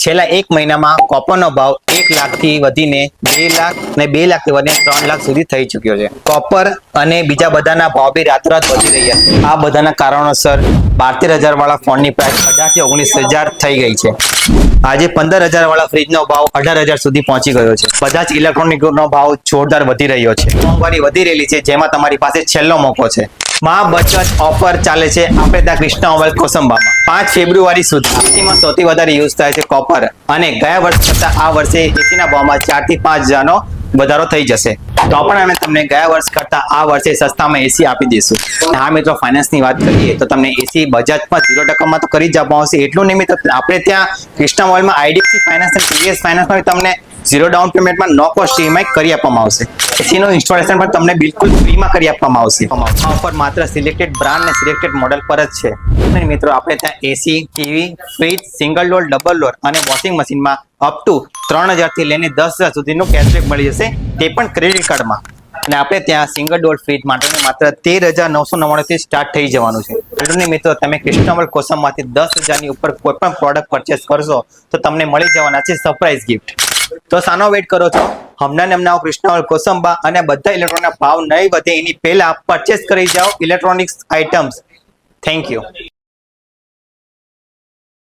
છેલ્લા એક મહિનામાં કોપરનો ભાવ 1 લાખથી વધીને 2 લાખ અને 2 લાખથી વધીને 3 લાખ સુધી થઈ ચુક્યો છે. કોપર અને બીજા બધાના ભાવ બી રાતોરાત વધી રહ્યા છે. આ બધાના કારણોસર 72,000 વાળા ફોનની પ્રાઇસ 18,000 થી 19,000 થઈ ગઈ છે. આજે 15,000 વાળા ફ્રીજનો ભાવ 18,000 સુધી પહોંચી ગયો છે. બધા જ ઇલેક્ટ્રોનિકનો ભાવ જોરદાર વધી રહ્યો છે. મોંઘવારી વધી રહેલી છે, જેમાં તમારી પાસે છેલ્લો મોકો છે. માં બચત ઓફર ચાલે છે આપણે ત્યાં કૃષ્ણા મોબાઈલ કોસંબામાં 5 ફેબ્રુઆરી સુધી. એસીમાં સૌથી વધારે યુઝ થાય છે કોપર, અને ગયા વર્ષ કરતા આ વર્ષે એસીના ભાવમાં 4 થી 5,000 નો વધારો થઈ જશે. તો પણ અમે તમને ગયા વર્ષ કરતા આ વર્ષે સસ્તામાં એસી આપી દઈશું. હા મિત્રો, ફાઇનાન્સની વાત કરીએ તો તમને એસી બજાજમાં 0% તો કરી જ આપવામાં આવશે. એટલું નહીં મિત્રો, આપણે ત્યાં કૃષ્ણા મોબાઈલમાં આઈડીએફસી ફાઇનાન્સ અને ટીવીએસ ફાઇનાન્સમાં તમને 0 ડાઉન પેમેન્ટમાં નો કોસ્ટ ઈએમઆઈ કરી આપવામાં આવશે. એસીનું ઇન્સ્ટોલેશન પણ તમને બિલકુલ ફ્રીમાં કરી આપવામાં આવશે. આ ઓફર માત્ર સિલેક્ટેડ બ્રાન્ડ અને સિલેક્ટેડ મોડેલ પર જ છે. અને મિત્રો, આપણે ત્યાં AC, TV, fridge, single door, double door અને વોશિંગ મશીનમાં અપ ટુ 3,000 થી લઈને 10,000 સુધીનું કેશબેક મળી જશે, તે પણ ક્રેડિટ કાર્ડમાં. અને આપણે ત્યાં સિંગલ ડોર ફ્રીજ માટે માત્ર 13,999 થી સ્ટાર્ટ થઈ જવાનું છે. એટલું મિત્રો, તમે કૃષ્ણા મોબાઈલ કોસમમાંથી 10,000 ની ઉપર કોઈ પણ પ્રોડક્ટ પરચેસ કરશો તો તમને મળી જવાના છે સરપ્રાઈઝ ગિફ્ટ. તો સાનો વેટ કરો છો? હમણાં કૃષ્ણા મોબાઈલ કોસંબા અને બધા ઇલેક્ટ્રોનિકના ભાવ નહીં વધે એની પહેલા પરચેસ કરી જાઓ ઇલેક્ટ્રોનિક્સ આઇટમ્સ. Thank you.